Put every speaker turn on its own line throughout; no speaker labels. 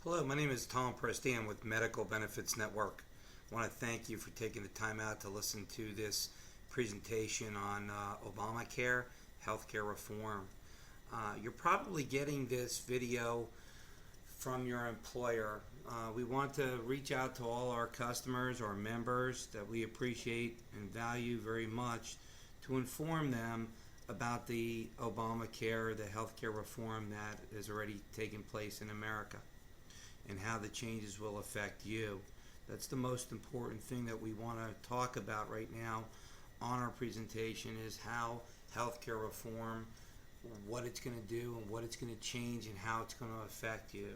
Hello, my name is Tom Prestian with Medical Benefits Network. I want to thank you for taking the time out to listen to this presentation on Obamacare, healthcare reform. You're probably getting this video from your employer. We want to reach out to all our customers or members that we appreciate and value very much to inform them about the Obamacare, the healthcare reform that has already taken place in America, and how the changes will affect you. That's the most important thing that we want to talk about right now on our presentation is how healthcare reform, what it's going to do and what it's going to change and how it's going to affect you.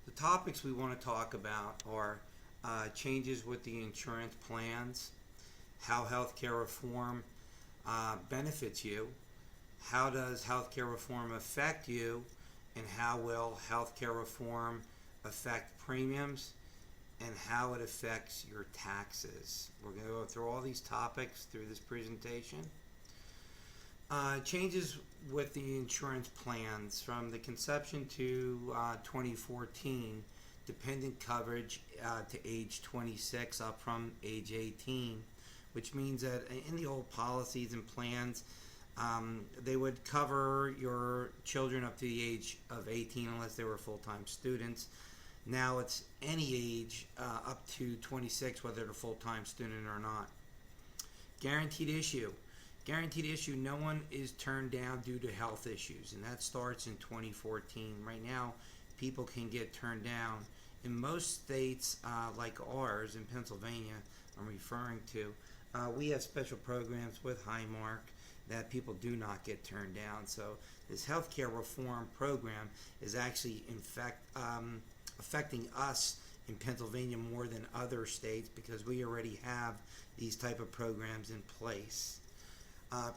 The topics we want to talk about are changes with the insurance plans, how healthcare reform benefits you, how does healthcare reform affect you, and how will healthcare reform affect premiums, and how it affects your taxes. We're going to go through all these topics through this presentation. Changes with the insurance plans from the conception to 2014, dependent coverage to age 26 up from age 18, which means that in the old policies and plans, they would cover your children up to the age of 18 unless they were full-time students. Now it's any age up to 26, whether they're a full-time student or not. Guaranteed issue. Guaranteed issue, no one is turned down due to health issues, and that starts in 2014. Right now, people can get turned down. In most states like ours, in Pennsylvania, I'm referring to, we have special programs with Highmark that people do not get turned down. So this healthcare reform program is actually affecting us in Pennsylvania more than other states because we already have these type of programs in place.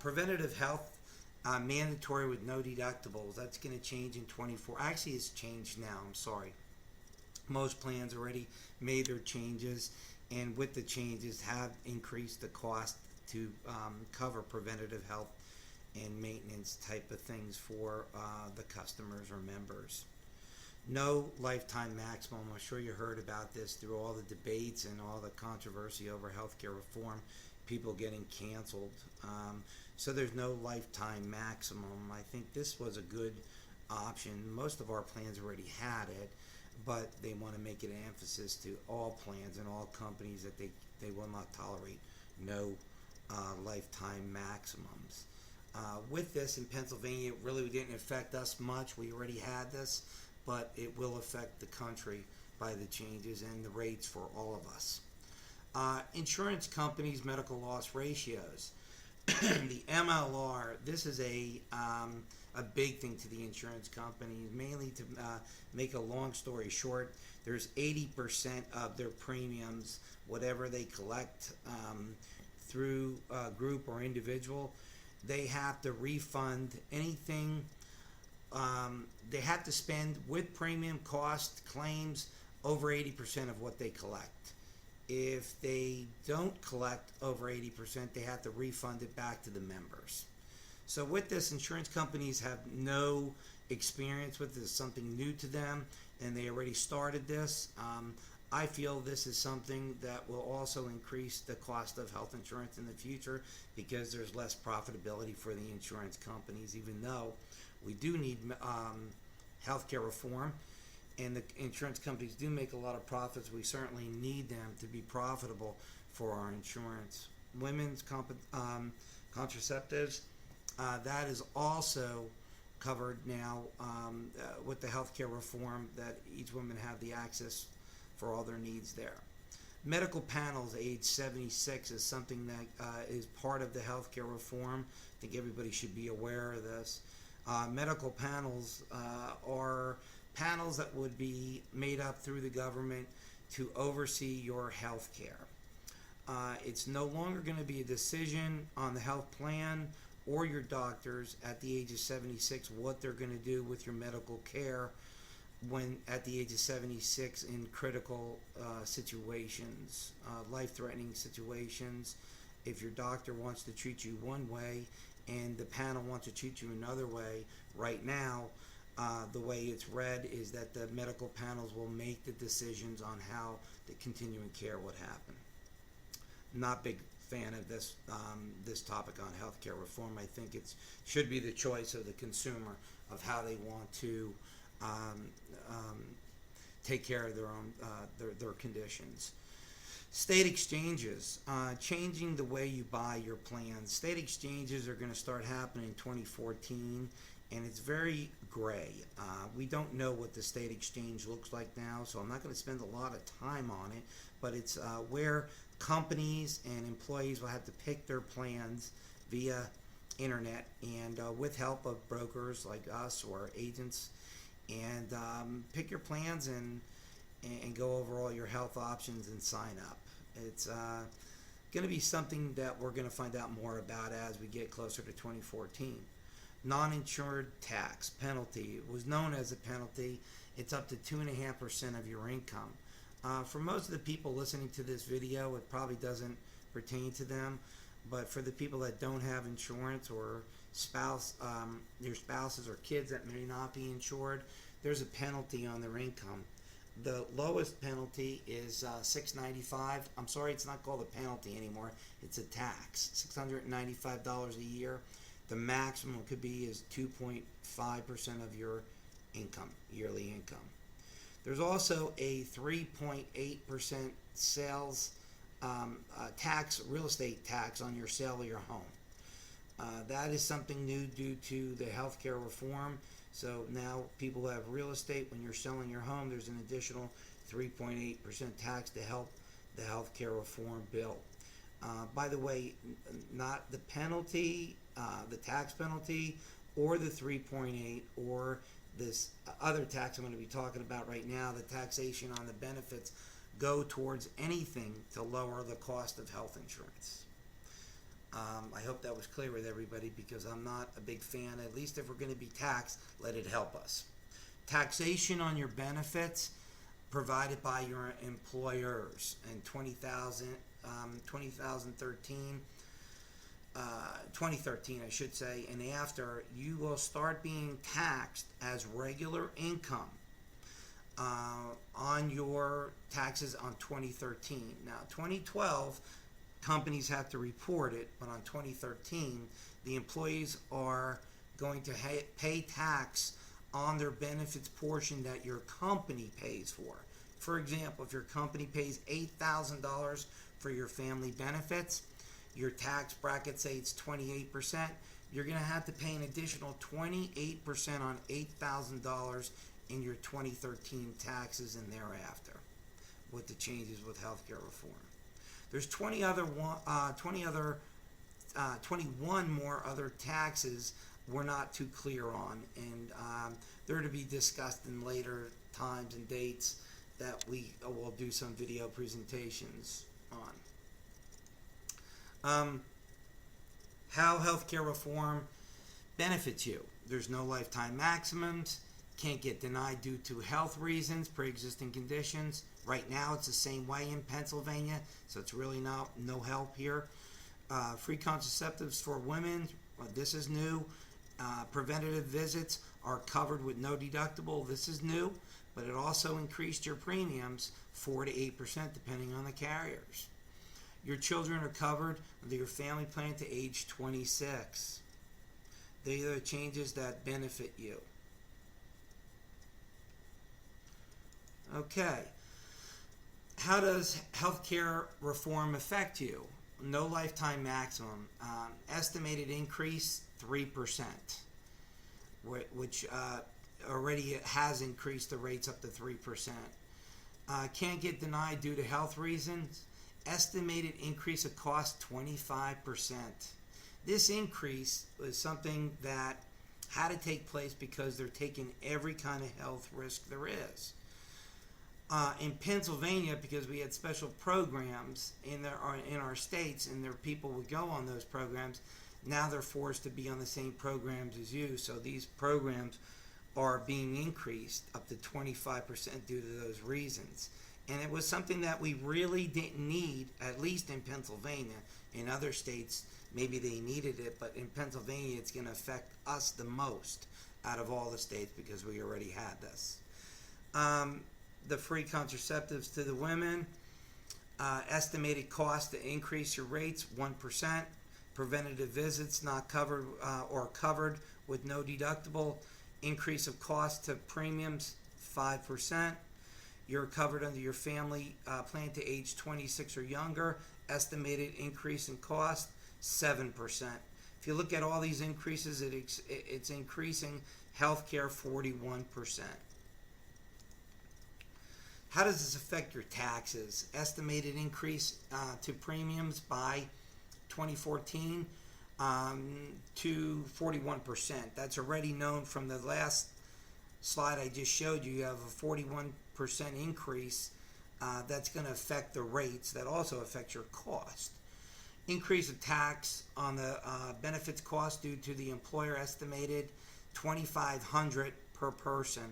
Preventative health, mandatory with no deductibles. That's going to change in 24. Actually, it's changed now. I'm sorry. Most plans already made their changes, and with the changes have increased the cost to cover preventative health and maintenance type of things for the customers or members. No lifetime maximum. I'm sure you heard about this through all the debates and all the controversy over healthcare reform, people getting canceled. So there's no lifetime maximum. I think this was a good option. Most of our plans already had it, but they want to make it an emphasis to all plans and all companies that they will not tolerate no lifetime maximums. With this in Pennsylvania, it really didn't affect us much. We already had this, but it will affect the country by the changes and the rates for all of us. Insurance companies' medical loss ratios. The MLR, this is a big thing to the insurance companies, mainly to make a long story short. There's 80% of their premiums, whatever they collect through group or individual, they have to refund anything. They have to spend with premium cost claims over 80% of what they collect. If they don't collect over 80%, they have to refund it back to the members. So with this, insurance companies have no experience with this. It's something new to them, and they already started this. I feel this is something that will also increase the cost of health insurance in the future because there's less profitability for the insurance companies, even though we do need healthcare reform, and the insurance companies do make a lot of profits. We certainly need them to be profitable for our insurance. Women's contraceptives, that is also covered now with the healthcare reform, that each woman have the access for all their needs there. Medical panels age 76 is something that is part of the healthcare reform. I think everybody should be aware of this. Medical panels are panels that would be made up through the government to oversee your health care. It's no longer going to be a decision on the health plan or your doctors at the age of 76 what they're going to do with your medical care when at the age of 76 in critical situations, life-threatening situations. If your doctor wants to treat you one way and the panel wants to treat you another way, right now the way it's read is that the medical panels will make the decisions on how the continuing care would happen. Not big fan of this topic on healthcare reform. I think it should be the choice of the consumer of how they want to take care of their own their conditions. State exchanges, changing the way you buy your plans. State exchanges are going to start happening in 2014, and it's very gray. We don't know what the state exchange looks like now, so I'm not going to spend a lot of time on it, but it's where companies and employees will have to pick their plans via internet and with help of brokers like us or agents, and pick your plans and go over all your health options and sign up. It's going to be something that we're going to find out more about as we get closer to 2014. Non-insured tax penalty. It was known as a penalty. It's up to 2.5% of your income. For most of the people listening to this video, it probably doesn't pertain to them, but for the people that don't have insurance or your spouses or kids that may not be insured, there's a penalty on their income. The lowest penalty is $695. I'm sorry, it's not called a penalty anymore. It's a tax, $695 a year. The maximum could be is 2.5% of your income, yearly income. There's also a 3.8% sales tax, real estate tax on your sale of your home. That is something new due to the healthcare reform. So now people who have real estate, when you're selling your home, there's an additional 3.8% tax to help the healthcare reform bill. By the way, not the penalty, the tax penalty, or the 3.8, or this other tax I'm going to be talking about right now, the taxation on the benefits, go towards anything to lower the cost of health insurance. I hope that was clear with everybody, because I'm not a big fan. At least if we're going to be taxed, let it help us. Taxation on your benefits provided by your employers in 2013, I should say, and after, you will start being taxed as regular income on your taxes on 2013. Now, 2012, companies have to report it, but on 2013, the employees are going to pay tax on their benefits portion that your company pays for. For example, if your company pays $8,000 for your family benefits, your tax bracket say it's 28%, you're going to have to pay an additional 28% on $8,000 in your 2013 taxes and thereafter, with the changes with healthcare reform. There's 21 more other taxes we're not too clear on, and they're to be discussed in later times and dates that we will do some video presentations on. How healthcare reform benefits you. There's no lifetime maximums, can't get denied due to health reasons, pre-existing conditions. Right now it's the same way in Pennsylvania, so it's really no help here. Free contraceptives for women, this is new. Preventative visits are covered with no deductible, this is new, but it also increased your premiums 4 to 8% depending on the carriers. Your children are covered under your family plan to age 26. These are the changes that benefit you. Okay. How does healthcare reform affect you? No lifetime maximum. Estimated increase 3%, which already has increased the rates up to 3%. Can't get denied due to health reasons. Estimated increase of cost 25%. This increase was something that had to take place because they're taking every kind of health risk there is. In Pennsylvania, because we had special programs in our states, and their people would go on those programs, now they're forced to be on the same programs as you. So these programs are being increased up to 25% due to those reasons. And it was something that we really didn't need, at least in Pennsylvania. In other states, maybe they needed it, but in Pennsylvania, it's going to affect us the most out of all the states because we already had this. The free contraceptives to the women, estimated cost to increase your rates 1%. Preventative visits not covered or covered with no deductible. Increase of cost to premiums 5%. You're covered under your family plan to age 26 or younger. Estimated increase in cost 7%. If you look at all these increases, it's increasing healthcare 41%. How does this affect your taxes? Estimated increase to premiums by 2014 to 41%. That's already known from the last slide I just showed you. You have a 41% increase that's going to affect the rates. That also affects your cost. Increase of tax on the benefits cost due to the employer estimated $2,500 per person.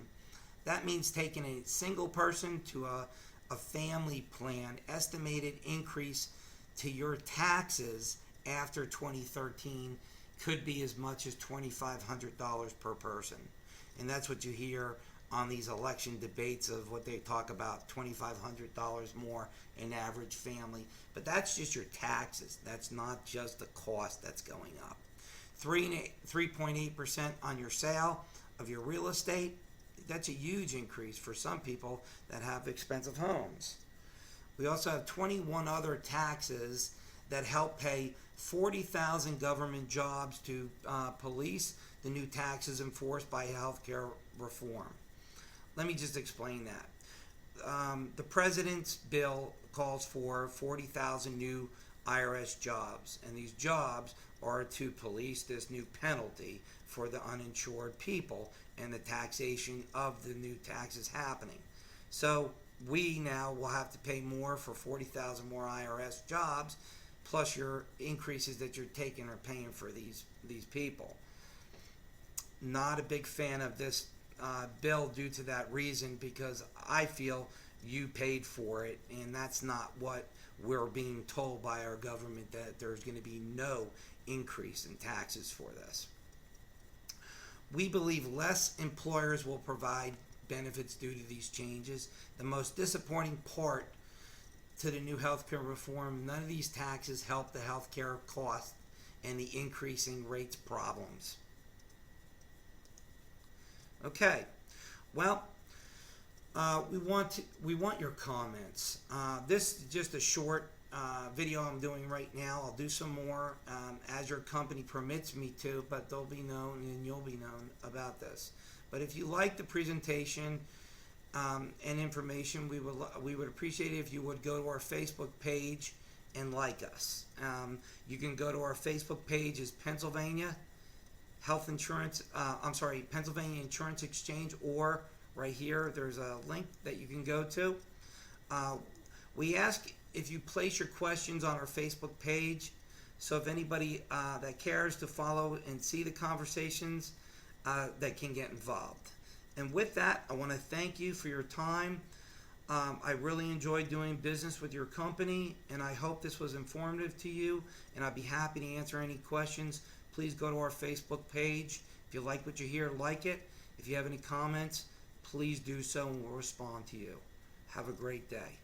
That means taking a single person to a family plan. Estimated increase to your taxes after 2013 could be as much as $2,500 per person. And that's what you hear on these election debates of what they talk about, $2,500 more in average family. But that's just your taxes. That's not just the cost that's going up. 3.8% on your sale of your real estate. That's a huge increase for some people that have expensive homes. We also have 21 other taxes that help pay 40,000 government jobs to police the new taxes enforced by healthcare reform. Let me just explain that. The president's bill calls for 40,000 new IRS jobs, and these jobs are to police this new penalty for the uninsured people and the taxation of the new taxes happening. So we now will have to pay more for 40,000 more IRS jobs, plus your increases that you're taking or paying for these people. Not a big fan of this bill due to that reason, because I feel you paid for it, and that's not what we're being told by our government, that there's going to be no increase in taxes for this. We believe less employers will provide benefits due to these changes. The most disappointing part to the new healthcare reform, none of these taxes help the healthcare cost and the increasing rates problems. Okay, well, we want your comments. This is just a short video I'm doing right now. I'll do some more as your company permits me to, but they'll be known and you'll be known about this. But if you like the presentation and information, we would appreciate it if you would go to our Facebook page and like us. You can go to our Facebook page is Pennsylvania Pennsylvania Insurance Exchange, or right here there's a link that you can go to. We ask if you place your questions on our Facebook page, so if anybody that cares to follow and see the conversations, that can get involved. And with that, I want to thank you for your time. I really enjoyed doing business with your company, and I hope this was informative to you, and I'd be happy to answer any questions. Please go to our Facebook page. If you like what you hear, like it. If you have any comments, please do so, and we'll respond to you. Have a great day.